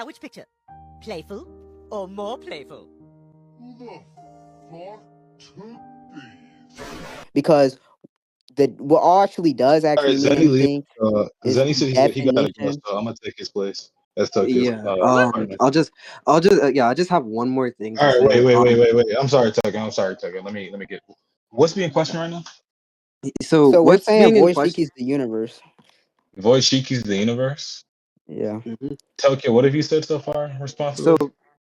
Which picture? Playful or more playful? Who the fuck took these? Because what actually does All right, actually mean Zenny leave. anything is Zenny the said he gotta go, definition. so I'm gonna take his place. That's Tokyo's Yeah. partner. I'll just I just have one more thing to All right, say. wait. I'm sorry, Tokyo. Let me get. What's being questioned right now? So So we're what's saying being in Voishiki question? is the universe. Void Shiki's the universe. Yeah. Mhm. Tokyo, what have you said so far in response to So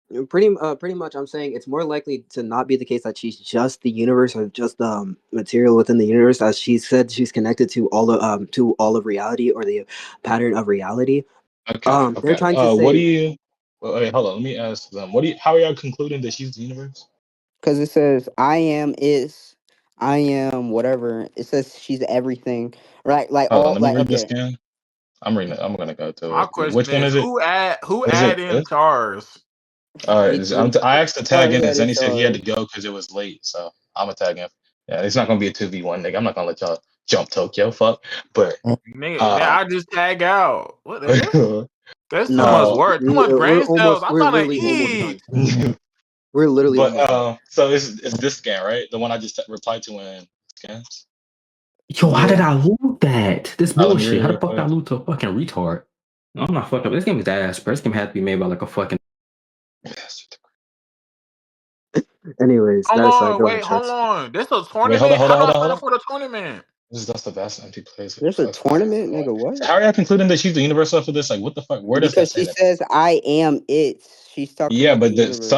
this? pretty much I'm saying it's more likely to not be the case that she's just the universe or just material within the universe, as she said she's connected to all of reality or the pattern of reality. Okay. They're trying to What do say you? Wait, hold on. Let me ask them. What do you? How are y'all concluding that she's the universe? Because it says I am whatever. It says she's everything. Right? Like Hold on. all Let me like read this okay. scan. I'm reading it. I'm gonna go to My it. question Which one is, is it? who Is it added in this? Chars? All right. Me too. I asked to Oh, tag in, he and had it Zenny said he had to charged. go because it was late. So I'm gonna tag him. Yeah, it's not gonna be a 2v1, nigga. I'm not gonna let y'all jump Tokyo. Fuck. But Nigga, man, uh, I just tag out. What the hell? That's too much no, work. Too much brain cells. I'm we're trying to literally almost eat. done. We're literally but almost done. so it's this scan, right? The one I just replied to in scans. Yo, how did Yeah. I loot that? This Let me read bullshit. it How the real fuck did I quick. loot to a fucking retard? No, I'm not fucking. This game is ass, bro. This game has to be made by like a fucking. Anyways, Hold that aside, on, go ahead, wait, hold Sharks. on. This a Wait, hold on, tournament? hold How on, do hold I on, hold sign on. up for the tournament? This is just the vast empty place. There's a tournament, nigga. What? How are y'all concluding that she's the universe off of this? Like, what the fuck? Where does that Because say she that? says I am it. She's talking Yeah, about the but universe.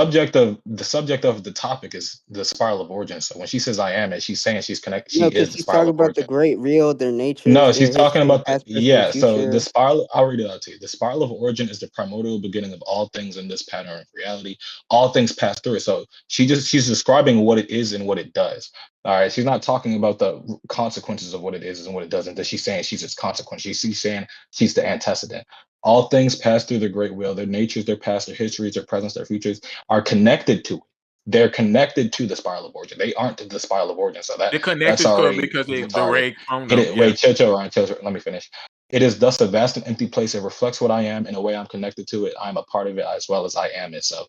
the subject of the topic is the spiral of origin. So when she says I am it, she's saying she's connected. She No, because is the she's spiral talking of about the origin. great real, their natures, No, their she's talking history, about past, present, and so the future. spiral, I'll read it out to you. The spiral of origin is the primordial beginning of all things in this pattern of reality. All things pass through it. So she's describing what it is and what it does. All right. She's not talking about the consequences of what it is and what it doesn't. That she's saying she's its consequence. She's saying she's the antecedent. All things pass through the great will. Their natures, their past, their histories, their presence, their futures are connected to it. They're connected to the spiral of origin. They aren't the spiral of origin. So They're that's connected to it already because the retarded. ray from them. Yeah. Wait, chill, let me finish. It is thus a vast and empty place. It reflects what I am in a way I'm connected to it. I'm a part of it as well as I am it. So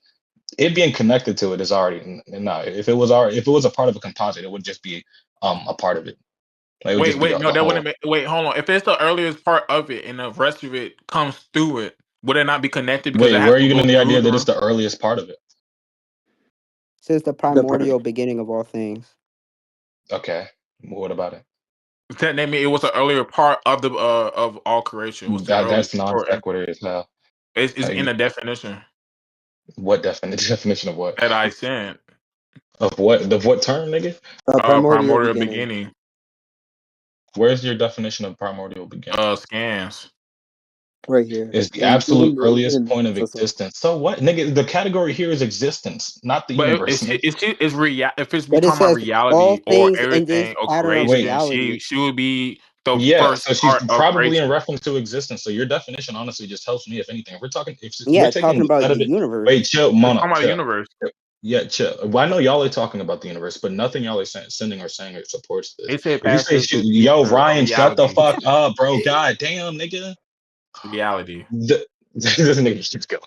it being connected to it is already no. If it was a part of a composite, it would just be a part of it. Like, it would just be Wait, no, the that whole. wouldn't make, wait, hold on. If it's the earliest part of it and the rest of it comes through it, would it not be connected because Wait, it where has are to you go getting the through idea that the it's the earliest part of it? Says the The part. primordial beginning of all things. Okay, what about it? that name it was the earlier part of the of all creation. It was the That's earliest non part. sequitur as hell. It's in the definition What definition of what? that I sent. Of what? Of what term, nigga? Primordial Primordial beginning. beginning. Where's your definition of primordial beginning? Scans. Right here. Is the In absolute earliest in point of existence. So what, nigga? The category here is existence, not the But universe, nigga. it's if it's we But it talking about says all reality or things in this everything or pattern of Wait, creation, reality. she would be the yeah. first So she's part of probably in creation. reference to existence. So your definition honestly just helps me. If anything, if we're Yeah, taking talking the about set the of it. universe. Wait, chill, It's mono, talking about the chill. universe. Yeah, chill. Well, I know y'all are talking about the universe, but nothing y'all are sending or saying it supports this. It said If you past say, history, yo, future, Ryan, shut the reality. fuck up, bro. God damn, nigga. Reality. This nigga keeps going.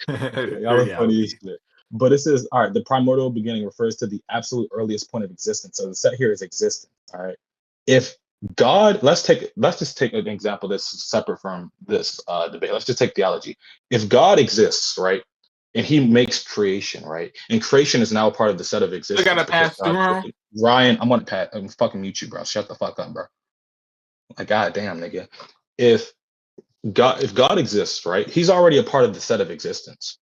Y'all are funny as Reality. shit. But it says, all right, the primordial beginning refers to the absolute earliest point of existence. So the set here is existence. All right. If God, let's just take an example that's separate from this debate. Let's just take theology. If God exists, right, and he makes creation, right, and creation is now a part of the set of They existence gotta because pass God through. Ryan, I'm fucking mute you, bro. Shut the fuck up, bro. Like, goddamn, nigga. If God exists, right, he's already a part of the set of existence.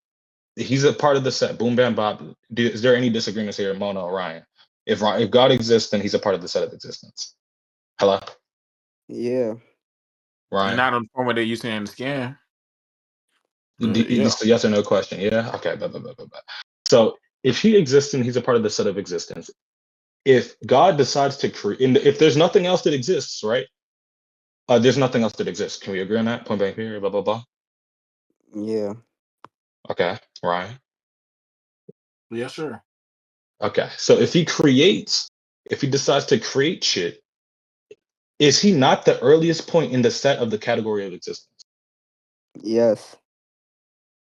He's a part of the set. Boom, bam, bob. Is there any disagreements here, Mona or Ryan? If God exists, then he's a part of the set of existence. Hello, Yeah. Ryan. Not on the form that you see in the scan. Yeah. Just a yes or no question. Yeah. Okay. Blah, blah, blah, blah, blah. So if he exists and he's a part of the set of existence, if God decides to create, if there's nothing else that exists, right? There's nothing else that exists. Can we agree on that? Point blank period. Blah blah blah. Yeah. Okay, Ryan. Yeah, sure. Okay. So if he decides to create shit, is he not the earliest point in the set of the category of existence? Yes.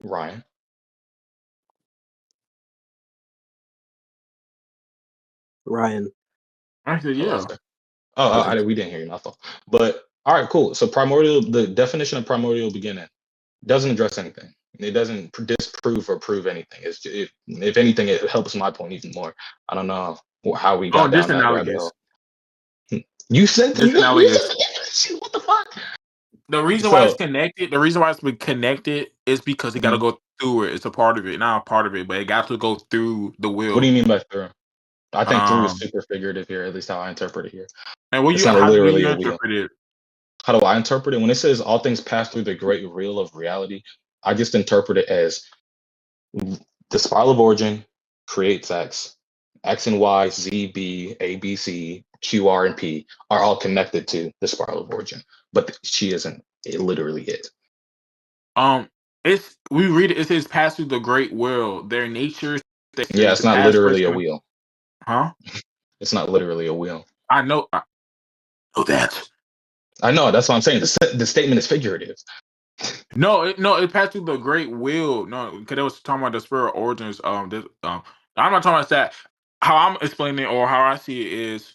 Ryan. Ryan. Actually, Hello, yeah. sir. Okay. We didn't hear you. I thought. But all right, cool. So primordial, the definition of primordial beginning doesn't address anything. It doesn't disprove or prove anything. If anything, it helps my point even more. I don't know how we Oh, got down that rabbit hole. disanalogous. You said you Disanalogous. said that shit. What the fuck? The reason why it's So connected, the reason why it's been connected is because it got to mhm. go through it. It's a part of it, not a part of it, but it got to go through the What do will. you mean by through? I think through is Um, super figurative here, at least how I interpret it here. and what It's you, not how do literally you a wheel. interpret it? How do I interpret it? When it says all things pass through the great wheel of reality, I just interpret it as the spiral of origin creates X. X and Y, Z, B, A, B, C, Q, R, and P are all connected to the spiral of origin, but she isn't. It literally is. Um, it's we read it. It says pass through the great will. Their natures, their Yeah, histories, it's the not past, literally a present, wheel. huh? It's not literally a wheel. I know. I know that. I know. That's what I'm saying. The statement is figurative. No, it passed through the great will. No, because it was talking about the spirit origins. I'm not talking about that. How I'm explaining it or how I see it is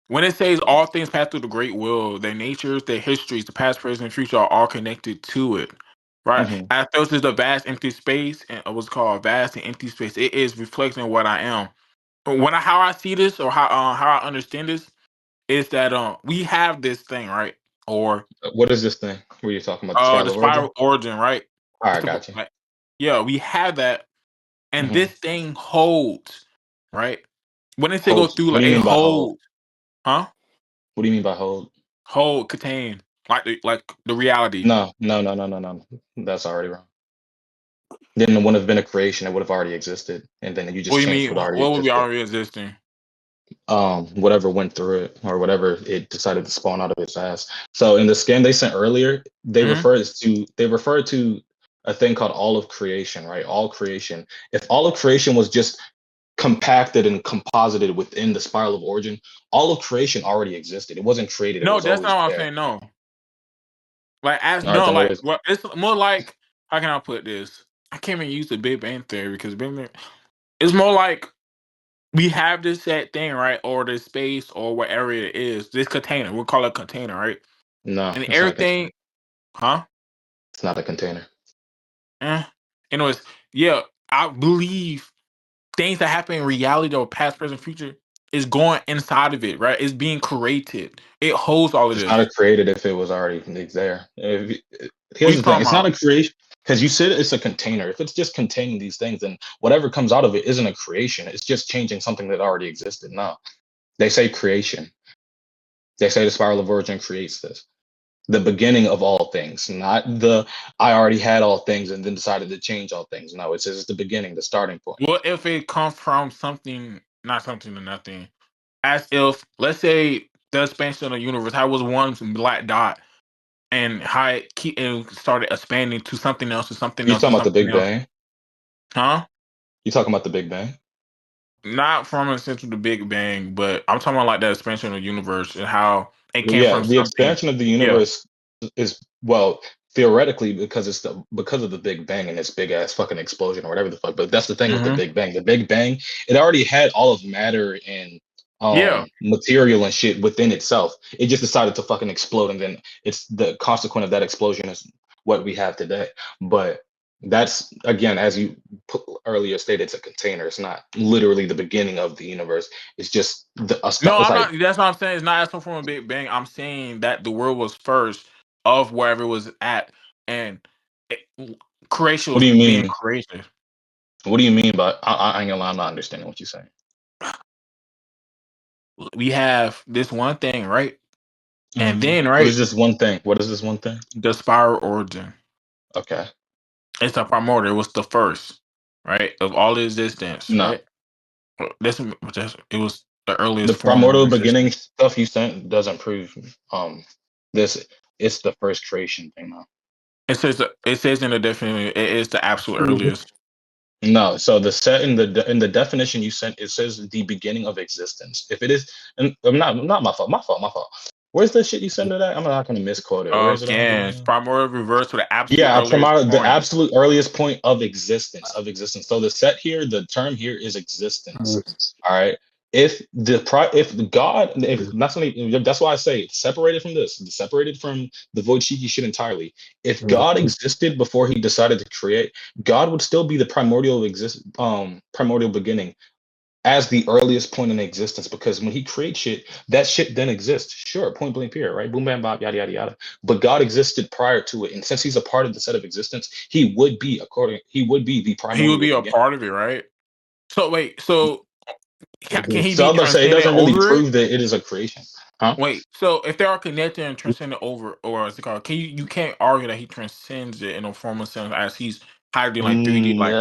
when it says all things pass through the great will, their natures, their histories, the past, present, and future are all connected to it. Right. Mhm. As those is the vast empty space and what's called vast and empty space. It is reflecting what I am. But how I see this or how I understand this is that we have this thing, right? Or What is this thing? Were you talking about the spiral the of origin? spiral origin, right? All It's right, the, got you. like, yeah, we have that, and Hmm. this thing holds, right? When they say go Hold. through, What like do you it mean by hold? holds, huh? What do you mean by hold? Hold, contain, like the reality. No, no, no, no, no, no. That's already wrong. Then it wouldn't have been a creation. It would have already existed, and then you What just do you changed mean? what already What would be existed. already existing? Whatever went through it or whatever it decided to spawn out of its ass. So in the scan they sent earlier, Hmm. they refer to a thing called all of creation, right? All creation. If all of creation was just compacted and composited within the spiral of origin, all of creation already existed. It wasn't created, it No, was that's always not what I'm there. saying. No, like as All right, no, then what like is it? what? It's more like how can I put this? I can't even use the Big Bang theory because Big Bang. It's more like we have this set thing, right, or this space or whatever it is. This container, we'll call it a container, right? No, And it's not a everything, container. huh? It's not a container. Eh. Anyways, yeah, I believe things that happen in reality or past, present, future is going inside of it, right? It's being created. It holds all of It's not a this. created if it was already there. What Here's you the thing: talking it's not about? a creation because you said it's a container. If it's just containing these things, then whatever comes out of it isn't a creation. It's just changing something that already existed. No, they say creation. They say the spiral of origin creates this, the beginning of all things, not the I already had all things and then decided to change all things. No, it says it's the beginning, the starting point. What if it comes from something, not something to nothing? As if, let's say, the expansion of the universe, how it was one black dot, and how it started expanding to something else, to something You else, to talking about the something Big else, Bang? huh? You talking about the Big Bang? Not from a sense of the Big Bang, but I'm talking about like the expansion of the universe and how it Well, came yeah, from the something. expansion of the Yeah. universe is well theoretically because of the Big Bang and its big ass fucking explosion or whatever the fuck. But that's the thing with the Hmm. Big Bang. The Big Bang, it already had all of matter and Yeah. material and shit within itself. It just decided to fucking explode, and then it's the consequence of that explosion is what we have today. But that's again, as you earlier stated, it's a container. It's not literally the beginning of the universe. It's just No, it's I'm like not. That's what I'm saying. It's not asking from a Big Bang. I'm saying that the world was first of wherever it was at, and it, creation what was do you being mean? created. What do you mean by I ain't gonna lie, I'm not understanding what you're saying. We have this one thing, right? And Hmm. then, What is right, this one thing? What is this one thing? the spiral origin. Okay. It's a primordial. It was the first, right, of all existence, No. right? This it was the The earliest form of primordial existence. beginning stuff you sent doesn't prove this it's the first creation thing now. It says in the definition it is the absolute Mhm. earliest. No, so the set in the definition you sent, it says the beginning of existence. If it is, and not my fault, my fault. Where's the shit you sent to that? I'm not gonna misquote it. Where is it on Scans again? primordial reverse to the absolute Yeah, from earliest the point. absolute earliest point of existence, of existence. So the set here, the term here is existence. All right. If God, if that's something, that's why I say it's separated from this, it's separated from the void cheeky shit entirely. If God existed before he decided to create, God would still be the primordial beginning as the earliest point in existence, because when he creates shit, that shit then exists. Sure, point blank period, right? Boom, bam, bop, yada, yada, yada. But God existed prior to it. And since he's a part of the set of existence, he would be the He would primordial be a beginning. part of it, right? So wait, so can he So be I'm about to say it transcendent doesn't really over it? prove that it is a creation. Huh? Wait, so if they are connected and transcendent over, or what's it called? Can you can't argue that he transcends it in a formal sense as he's hiding like 3D, like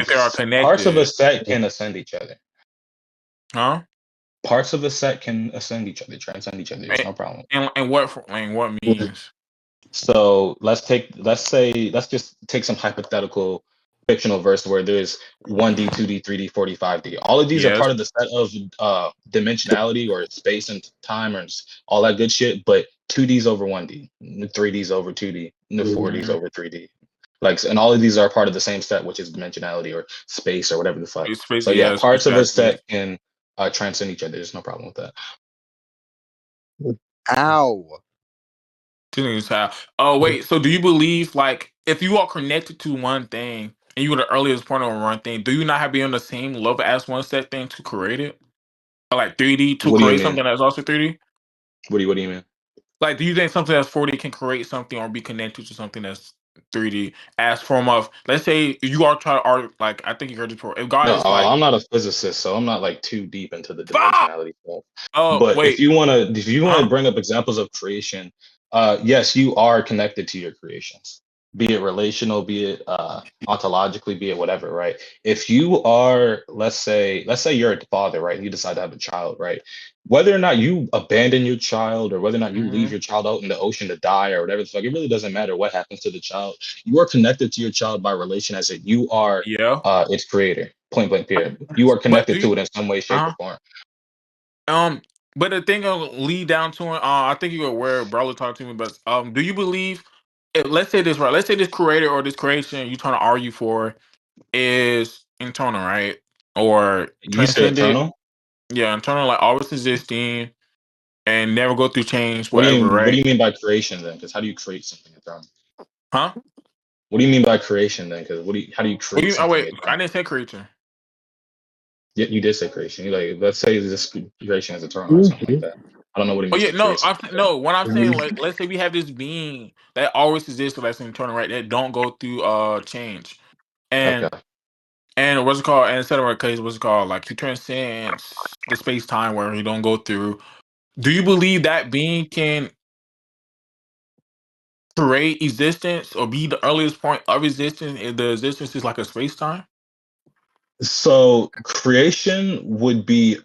if they are Parts of a connected, set can ascend each other. huh? Parts of a set can ascend each other, transcend each other. There's no problem. And what means? So let's just take some hypothetical fictional verse where there's 1D, 2D, 3D, 4D, 5D. All of these are Yes. part of the set of dimensionality or space and time or all that good shit, but 2D's over 1D, 3D's over 2D, and the 4D's over 3D. Like, and all of these are part of the same set, which is dimensionality or space or whatever the fuck. It's So basically yeah, yes, parts of a exactly. set can transcend each other. There's no problem with that. Ow. Oh wait, so do you believe like if you are connected to one thing and you were the earliest point on one thing, do you not have to be on the same level as one set thing to create it? Or like 3D to What do you create mean? something that's also 3D? What do you mean? Like, do you think something that's 4D can create something or be connected to something that's 3D as form of, let's say you are trying to art, like I think you heard it before. If God No, is like, I'm not a physicist, so I'm not like too deep into the fuck! dimensionality stuff. Oh But wait, if you wanna huh? bring up examples of creation, yes, you are connected to your creations, be it relational, be it ontologically, be it whatever, right? If you are, let's say you're a father, right, and you decide to have a child, right? Whether or not you abandon your child or whether or not you leave Hmm. your child out in the ocean to die or whatever the fuck, it really doesn't matter what happens to the child. You are connected to your child by relation as if you are Yeah, its creator. Point blank period. You are but do connected you? to it in some way, shape, or Uh form. um, but the thing will lead down to it. I think you're aware. Brother talked to me, but do you believe? Let's say this right. Let's say this creator or this creation you're trying to argue for is internal, right? Or You said transcended. eternal. Yeah, internal, like always existing and never go through change, What do whatever, you right? mean by creation then? Because how do you create something eternal? Huh? What do you mean by creation then? Because how do you What do create you? Oh something wait, I eternal? didn't say creature. Yeah, you did say creation. You like, let's say this creation is eternal or something like that. I don't know what it Oh means yeah, to create no, something eternal. no. When I'm saying like, let's say we have this being that always exists, so that's internal, right? That don't go through change, Okay. and what's it called? And instead of our case, what's it called? Like he transcends the space time where he don't go through. Do you believe that being can create existence or be the earliest point of existence? If the existence is like a space time. So creation would be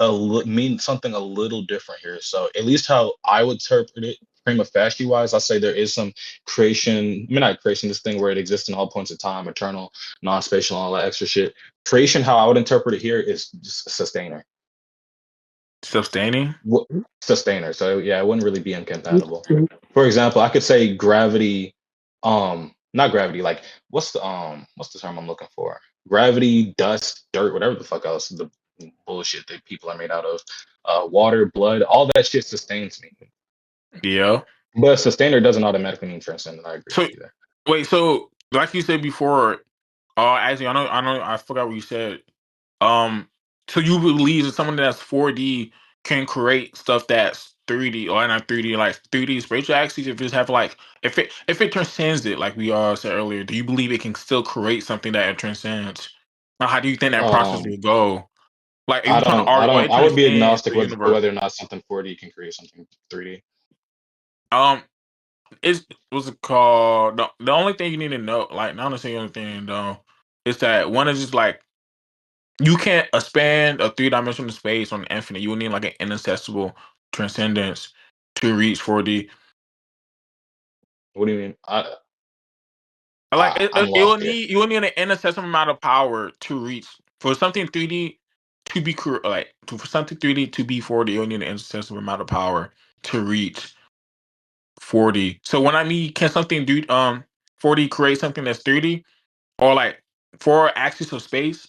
mean something a little different here. So at least how I would interpret it, prima facie wise, I say there is some creation. I mean, not creation, this thing where it exists in all points of time, eternal, non-spatial, all that extra shit. Creation, how I would interpret it here is just sustainer. Sustaining. What sustainer? So yeah, it wouldn't really be incompatible. For example, I could say gravity, not gravity, like what's the term I'm looking for? Gravity, dust, dirt, whatever the fuck else the bullshit that people are made out of. Water, blood, all that shit sustains me. Yeah. But sustainer doesn't automatically mean transcendent. I agree So with you there. wait, so like you said before, actually, I forgot what you said. Um, so you believe that someone that's 4D can create stuff that's 3D or not 3D, like 3D spatial axes. If it have like, if it transcends it, like we said earlier, do you believe it can still create something that it transcends? Now, how do you think that process Um, will go? Like, if you're trying to argue, oh, it I would be transcends agnostic the with universe. whether or not something 4D can create something 3D. Um, it's what's it called? The only thing you need to know, like not the only thing though, is that one is just like you can't expand a three-dimensional space on infinite. You will need like an inaccessible transcendence to reach 4D. What do you mean? Like I'm it will lost here. need you will need an inaccessible amount of power to reach for something 3D to be for something 3D to be 4D. You'll need an inaccessible amount of power. to reach 4D. So when I mean can something do 4D create something that's 3D or like 4 axis of space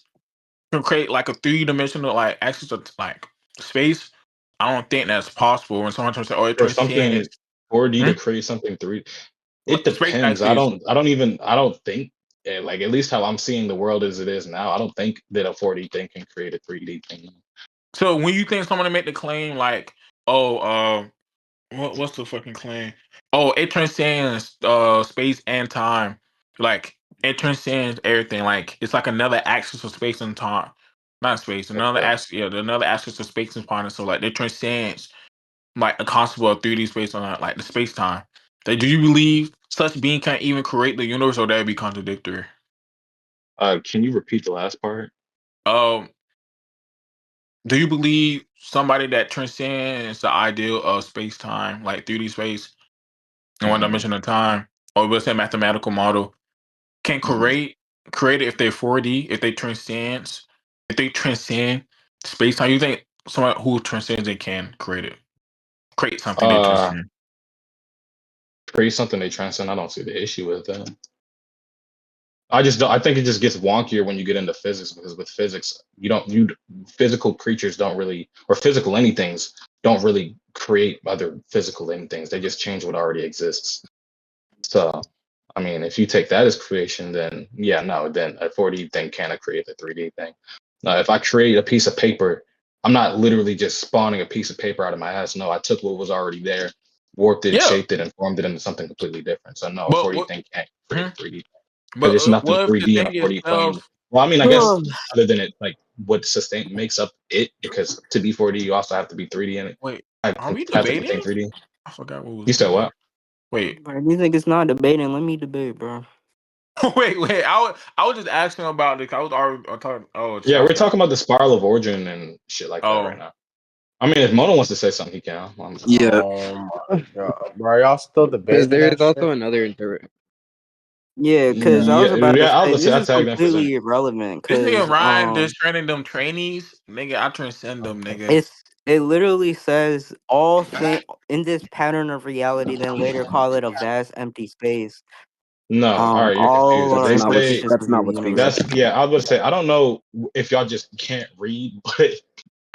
can create like a 3 dimensional like axis of like space. I don't think that's possible. When someone tries to say, "Oh, it Or something transcends 4D hmm? to create something 3D. It Space depends. axis." I don't think like at least how I'm seeing the world as it is now. I don't think that a 4D thing can create a 3D thing. So when you think someone make the claim like, "Oh, what's the fucking claim? Oh, it transcends space and time. Like it transcends everything. Like it's like another axis of space and time. Not space, another Okay. axis. Yeah, another axis of space and time. So like it transcends like a concept of 3D space on like the space time. Like, do you believe such being can even create the universe, or that be contradictory? Can you repeat the last part? Um, do you believe somebody that transcends the ideal of space time, like 3D space and one Hmm. dimension of time, or let's say mathematical model, can Hmm. create it if they're 4D, if they transcend space time? You think someone who transcends it can create something they Uh, transcend? create something they transcend. I don't see the issue with that. I just don't. I think it just gets wonkier when you get into physics because with physics, you physical creatures don't really, or physical anythings don't really create other physical anythings. They just change what already exists. So, I mean, if you take that as creation, then yeah, no, then a 4D thing cannot create a 3D thing. Now, if I create a piece of paper, I'm not literally just spawning a piece of paper out of my ass. No, I took what was already there, warped it, Yeah, shaped it, and formed it into something completely different. So no, a but 4D thing can't create hmm? a 3D because But there's nothing what if the 3D in thing a 4D plane. itself? Well, I mean, I guess other than it, like what makes up it, because to be 4D, you also have to be 3D in it. Wait, I are we have to debating? contain 3D. I forgot what we You was said saying. what? Wait, Bro, you think it's not debating? Let me debate, bro. wait. I was just asking about this. I was already talking. Oh, Yeah, shots we're got. talking about the spiral of origin and shit like that right Oh, now. I mean, if Mona wants to say something, he can. I'm just Yeah, Oh my god, bro! Are y'all still because debating there that is also shit? another inter. Yeah, because I was yeah, about to yeah. say Let's this say I is tagged in for a second. completely irrelevant. this nigga Because Ryan just training them trainees, nigga. I transcend them, nigga. it literally says all thing in this pattern of reality. Then later call it a vast empty space. No, all right, you're All confused. That's are They not what's. say creations That's of the not what's being said. universe. that's yeah. I would say I don't know if y'all just can't read, but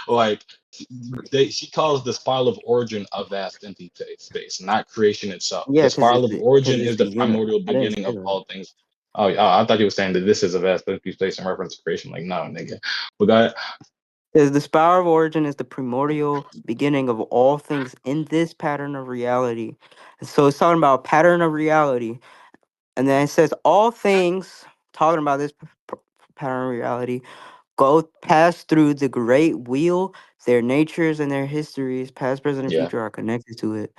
like she calls the spiral of origin a vast empty space, not creation itself. Yeah, The spiral of origin it's is the the unit. primordial I didn't beginning say of that. all things. Oh, I thought you were saying that this is a vast empty space in reference to creation. Like, no, nigga. But that Says the spiral of origin is the primordial beginning of all things in this pattern of reality. So it's talking about pattern of reality, and then it says all things talking about this pattern of reality go pass through the great wheel. Their natures and their histories, past, present, and yeah, future, are connected to it.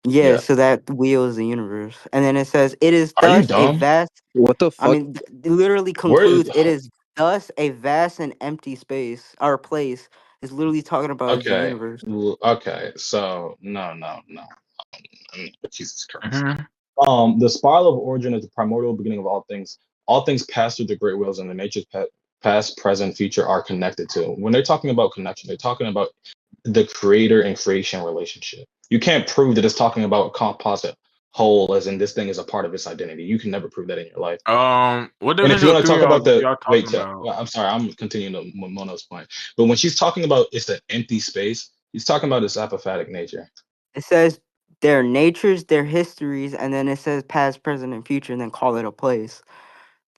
Yeah, yeah. so that wheel is the universe, and then it says it is Are you thus a dumb? vast. What the I fuck? mean, it literally Where? concludes it is thus a vast and empty space or place. Is literally talking about is the Okay. universe. Okay. So no. Jesus Christ. Mhm. The spiral of origin is the primordial beginning of all things. All things pass through the great wheels, and the nature's past, present, future are connected to. When they're talking about connection, they're talking about the creator and creation relationship. You can't prove that it's talking about composite whole, as in this thing is a part of its identity. You can never prove that in your life. What And if you division of want to three talk about are the y'all wait, talking about? well, I'm sorry, I'm continuing to Mono's point. But when she's talking about it's an empty space, she's talking about its apophatic nature. It says their natures, their histories, and then it says past, present, and future, and then call it a place.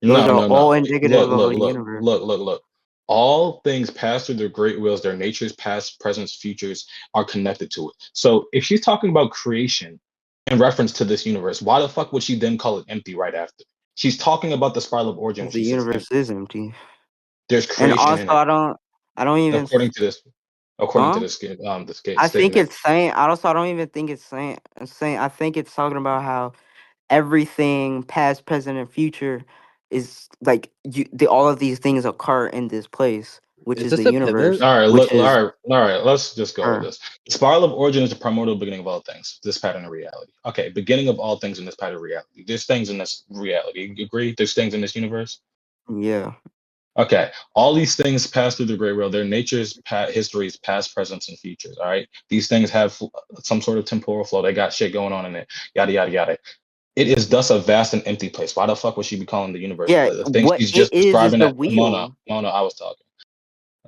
Those No, are no, all no. indicative of a universe. Look. All things pass through their great wheels, their natures, past, presents, futures are connected to it. So if she's talking about creation in reference to this universe, why the fuck would she then call it empty right after? She's talking about the spiral of origin when Because the she says universe empty. is empty. There's And creation also, in it, I don't even, according to this, according to huh? this I think statement. it's saying. I don't even think it's saying. I think it's talking about how everything, past, present, and future, is like all of these things occur in this place, which Is is the this a pivot? universe, All right, which look, is all right. Let's just go with her. this. The spiral of origin is the primordial beginning of all things. This pattern of reality. Okay, beginning of all things in this pattern of reality. There's things in this reality. You agree? There's things in this universe. Yeah. Okay, all these things pass through the great wheel. Their natures, histories, past, presents, and futures. All right, these things have some sort of temporal flow. They got shit going on in it. Yada yada yada. It is thus a vast and empty place. Why the fuck would she be calling the universe Yeah, the thing what she's it just is describing? the That Mona, wheel. Mona, I was talking.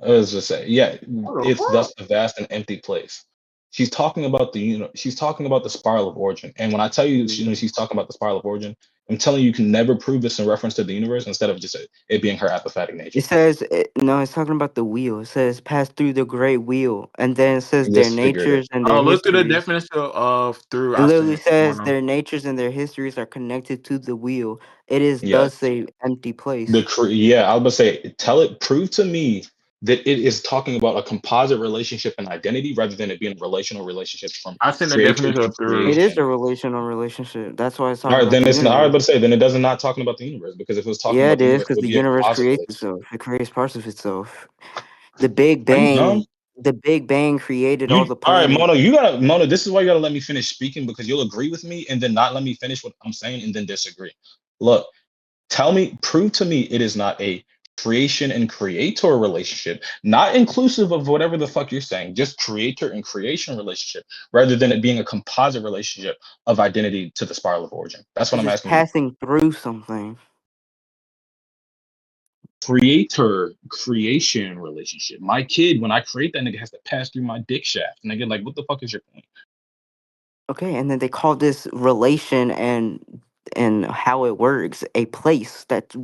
I was just saying, yeah, What the it's fuck? thus a vast and empty place. She's talking about she's talking about the spiral of origin. And when I tell you, she's talking about the spiral of origin, I'm telling you can never prove this in reference to the universe instead of just it being her apophatic nature. It says no, it's talking about the wheel. It says pass through the great wheel, and then it says their Yes, figurative. natures and their Oh, look at the histories. definition of through. It I literally sent says one. their natures and their histories are connected to the wheel. It is Yes. thus a empty place. Yeah, I was gonna say, prove to me that it is talking about a composite relationship and identity rather than it being a relational relationship from I sent the creator definition to of through. It is creation. a relational relationship. That's why it's All talking right, about then the it's not. I was universe. about to say, then it does not talking about the universe because if it was talking Yeah, about it the is universe, it because would the be a universe composite creates relationship. itself. It creates parts of itself. The Big Are you dumb? Bang. The Big Bang created all the All right, planets. Mona. This is why you gotta let me finish speaking because you'll agree with me and then not let me finish what I'm saying and then disagree. Look, prove to me it is not a creation and creator relationship, not inclusive of whatever the fuck you're saying, just creator and creation relationship, rather than it being a composite relationship of identity to the spiral of origin. That's what It's I'm just asking you to prove. passing through something. Creator creation relationship. My kid, when I create that nigga has to pass through my dick shaft. Nigga, like what the fuck is your point? Okay, and then they call this relation and how it works a place. That's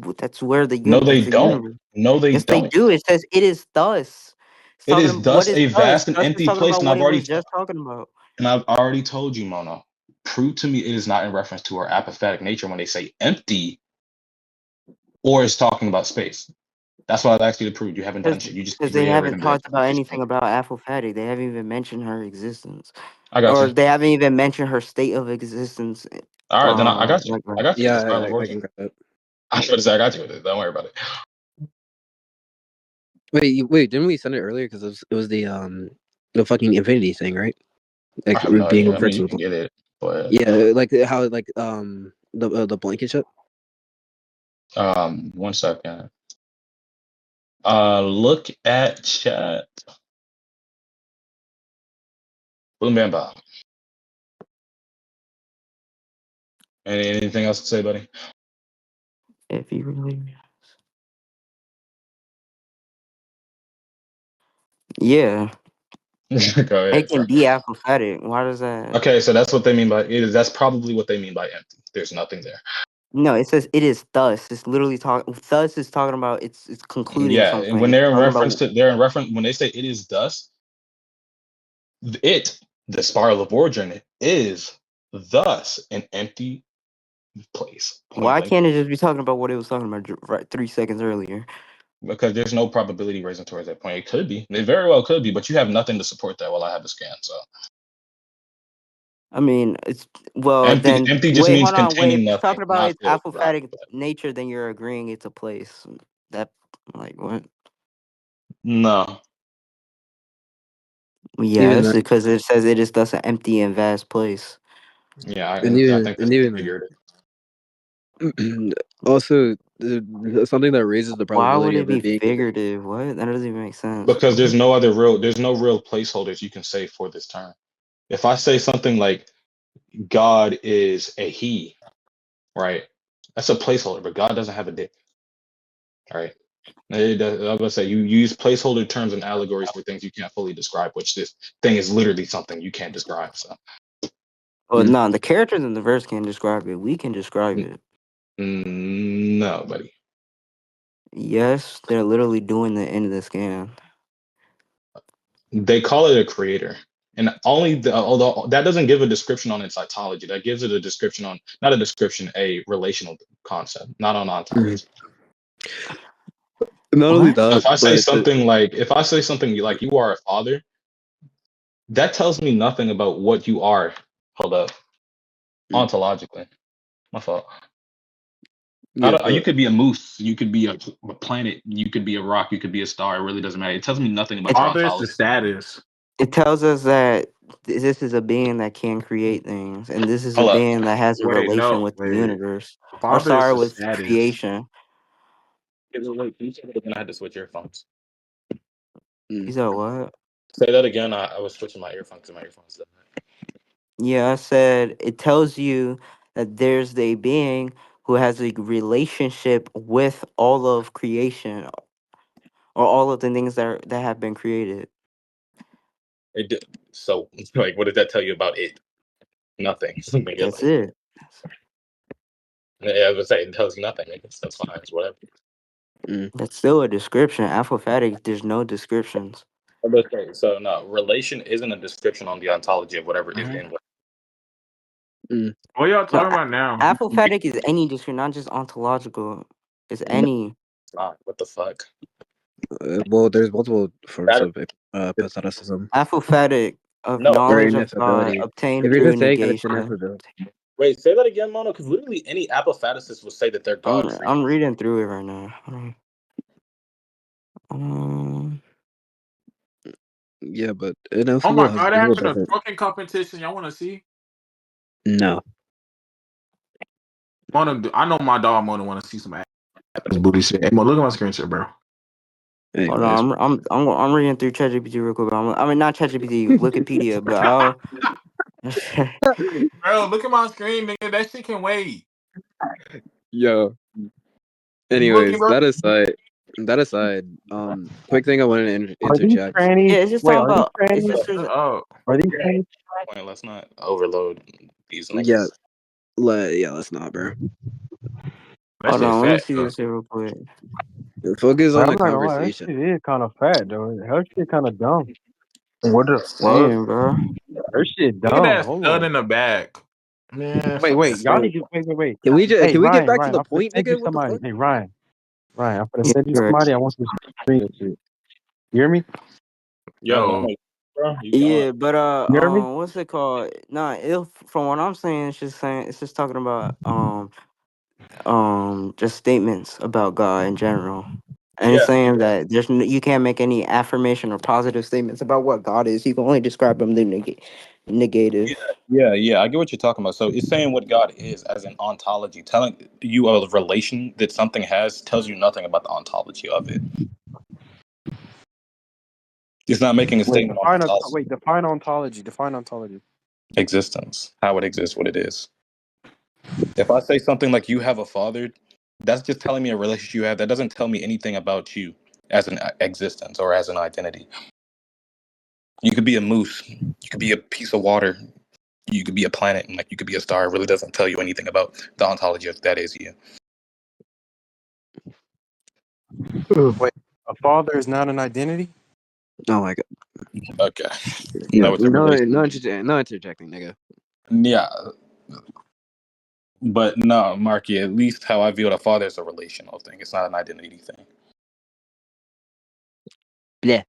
where No, they that's a don't. universe. No, they Yes, they don't. do. It says it is thus. It's It talking is about what thus is a thus. vast and Thus is empty talking place, about what it was just talking about. and I've already told you, Mona. Prove to me it is not in reference to our apophatic nature when they say empty, or it's talking about space. That's what I've asked you to prove. You haven't done shit. You just Because keep they haven't reiterating that. talked about anything about Apophatic. They haven't even mentioned her existence, I got or you. they haven't even mentioned her state of existence. All right, then I got you. Like I that. got you. Yeah, The spiral of I origin. can grab that. I was about to say I got you with it. Don't worry about it. Wait, didn't we send it earlier? Because it was the fucking infinity thing, right? I Like have no being idea. I mean, reversed. you can get it, but Yeah, like how like the blanket ship. 1 second. Look at chat. Boom, bam, bam. Anything else to say, buddy? If you really, yeah, Go it ahead, bro. can be Apophatic. Why does that? Okay, so that's what they mean by it is. That's probably what they mean by empty. There's nothing there. No, it says it is thus. It's literally talking. Thus is talking about it's concluding Yeah, and when something. It's they're in talking reference about to when they say it is thus, the spiral of origin is thus an empty place. Point why blank. can't it just be talking about what it was talking about right 3 seconds earlier? Because there's no probability raising towards that point. It could be. It very well could be, but you have nothing to support that while I have a scan. So I mean, it's well empty then. empty just Wait, means hold on. Wait, containing if it's nothing, talking about not its filled. Not apophatic nature, then you're agreeing it's a place. That like what? no. Even Yes, that, because it says it is thus an empty and vast place. Yeah, and I even think and that's even figured. also something that raises the Why would probability it of be it being. figurative? What? That doesn't even make sense. Because What? there's no real placeholders you can say for this term. If I say something like God is a he, right? That's a placeholder, but God doesn't have a dick. All right. I'm gonna say you use placeholder terms and allegories for things you can't fully describe, which this thing is literally something you can't describe. So Well, no, the characters in the verse can't describe it. We can describe it. no, buddy. Yes, they're literally doing the end of the scan. They call it a creator. And although that doesn't give a description on its ontology, that gives it a description on not a description, a relational concept, not on ontology. Not only What? that, If I say but something like you are a father, that tells me nothing about what you are. Hold up, ontologically. My fault. I yeah, don't, you could be a moose, you could be a planet, you could be a rock, you could be a star. It really doesn't matter. It tells me nothing about your Father is the ontology. status. It tells us that this is a being that can create things, and this is a Hold up. being that has a Wait, relation no, with the wait. universe. Or Father is sorry, the with status. creation. Wait, you said it again. I had to switch earphones. You said what? Say that again. I was switching my earphones and my earphones died. Yeah, I said it tells you that there's a being who has a relationship with all of creation or all of the things that have been created. It did. So, like, what did that tell you about it? Nothing. That's it. Yeah, I was saying it tells you nothing. That's fine. It's whatever. That's still a description. Apophatic, there's no descriptions. Okay, so no, relation isn't a description on the ontology of whatever is in what. What y'all No, talking about now? apophatic is any description, not just ontological. It's No, any. it's not. What the fuck? Well, there's multiple forms That of patheticism Apophatic of no. or knowledge of God ineffability. obtained If you're through just saying that it's negation. ineffability, Wait, say that again, Mono. Because literally any apophaticist will say that their God created. I'm reading through it right now. yeah, but Oh my ineffable has god, they're a little having a different. fucking competition. Y'all want to see? No. Mona, I know my dog Mona want to see some ass booty shit. Hey, Mona, look at my screen shit, bro. Hold Anyways, on, I'm reading through ChatGPT real quick. I mean, not ChatGPT, Wikipedia, but I'll. Bro, look at my screen, nigga. That shit can wait. yo. You looking, Anyways, bro? that aside, quick thing I wanted to Are these interject. trannies? Yeah, it's just Wait, talking are these about. It's trannies? just. Oh, Are these trannies? Point, let's not overload these Yeah, niggas. let's not, bro. that Hold shit on, let me fat. see Though. this here real quick. Focus Bro, on I'm the not gonna lie, that conversation. shit is kind of fat, though. Her shit kind of dumb. What the fuck? Saying, bro. Her shit Look at dumb. that Hold stud on. in the back. Man, Wait, fuck wait, that. y'all need to wait. Hey, Can we get Ryan, back to Ryan, the I'm gonna point, send you nigga? What the somebody. fuck? Hey, Ryan, I'm gonna Yeah, send you correct. somebody. I want you to screen this shit. You hear me? Yo, No. Mono, bro, you gone. Yeah, but You hear me? what's it called? Nah, from what I'm saying, it's just talking about just statements about God in general. And it's Yeah, saying that you can't make any affirmation or positive statements about what God is. You can only describe him the negative. yeah. I get what you're talking about. So it's saying what God is as an ontology. Telling you a relation that something has tells you nothing about the ontology of it. It's not making a statement on ontology. Define ontology. Define ontology. Existence, how it exists, what it is. If I say something like you have a father, that's just telling me a relationship you have. That doesn't tell me anything about you as an existence or as an identity. You could be a moose. You could be a piece of water. You could be a planet, and like you could be a star. It really doesn't tell you anything about the ontology of that is you. Wait, a father is not an identity? Oh my god. Okay. Yeah, No, it's a relation. no interjecting, nigga. Yeah. But no, Marky, at least how I view it, a father is a relational thing. It's not an identity thing. Yeah.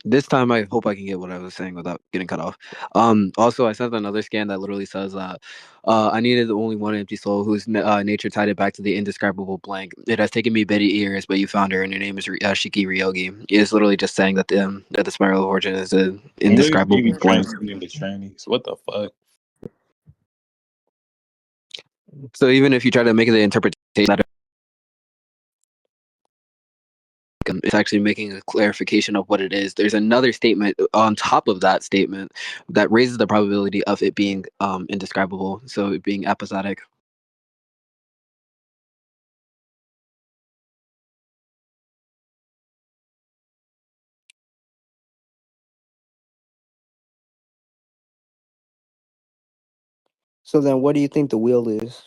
This time I hope I can get what I was saying without getting cut off. Also I sent another scan that literally says that I needed only one empty soul whose nature tied it back to the indescribable blank. It has taken me many years, but you found her, and her name is Shiki Ryogi. It's literally just saying that the spiral of origin is an Niggas indescribable be blank. transcending the trannies. What the fuck? So even if you try to make the interpretation that it's actually making a clarification of what it is. There's another statement on top of that statement that raises the probability of it being indescribable, so it being episodic. So then, what do you think the wheel is?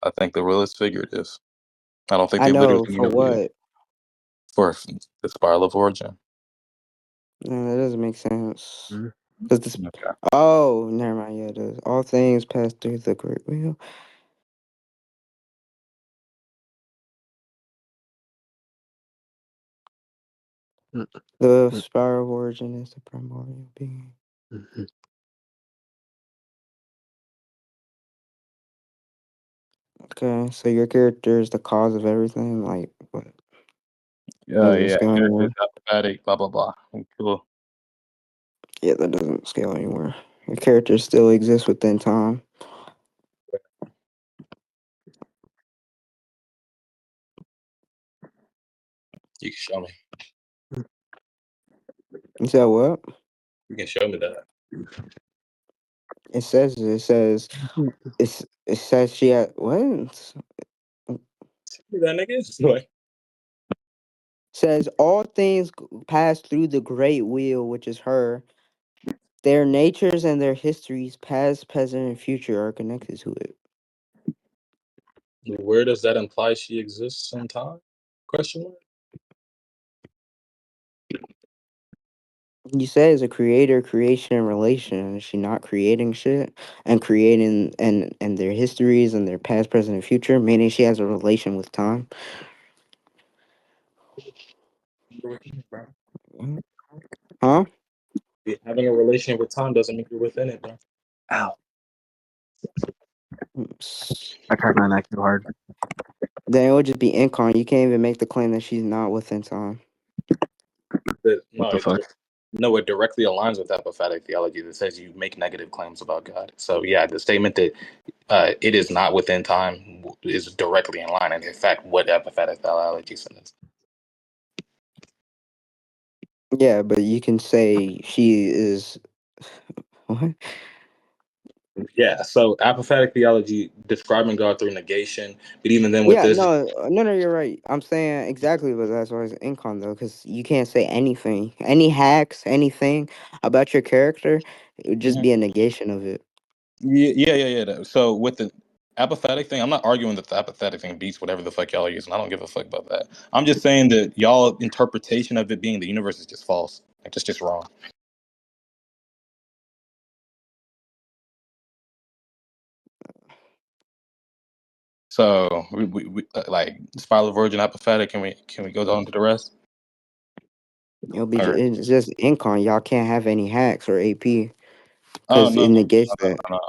I think the realist figured this. I don't think I they literally know need for a wheel what. for the spiral of origin. That doesn't make sense. Mm-hmm. Cause this. Okay. Oh, never mind. Yeah, it does. All things pass through the great wheel. The spiral of origin is the primordial being. Mm-hmm. Okay, so your character is the cause of everything. Like what? Doesn't Yeah. scale Characters, anywhere. apathetic, blah blah blah. Cool. Yeah, that doesn't scale anywhere. Your character still exists within time. You can show me. You said what? You can show me that. It says she had what? That nigga. Like, Says all things pass through the great wheel, which is her. Their natures and their histories, past, present, and future, are connected to it. where does that imply she exists in time? Question mark. You say it's a creator, creation, and relation. Is she not creating shit and creating and their histories and their past, present, and future? Meaning she has a relation with time. Huh? Having a relation with time doesn't mean you're within it, bro. Ow. S- I cracked my neck too hard. Then it would just be incon. You can't even make the claim that she's not within time. What the fuck? No, it directly aligns with apophatic theology that says you make negative claims about God. So yeah, the statement that it is not within time is directly in line, and in fact, what apophatic theology says. Yeah, but you can say she is. What? Yeah, so apophatic theology describing God through negation, but even then with Yeah, this, no, you're right. I'm saying exactly, but that's why it's incon though, because you can't say anything, any hacks, anything about your character. It would just Mhm. be a negation of it. Yeah. So with the apophatic thing, I'm not arguing that the apathetic thing beats whatever the fuck y'all are using. I don't give a fuck about that. I'm just saying that y'all interpretation of it being the universe is just false. Like, it's just wrong. So we like spiral of origin apophatic. Can we go on to the rest? Or It's just incon. Y'all can't have any hacks or AP oh because no, it no, negates no, that. no.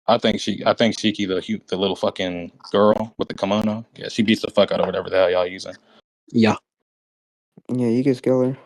I think Shiki, the little fucking girl with the kimono. Yeah, she beats the fuck out of whatever the hell y'all using. Yeah. Yeah, you can skill her.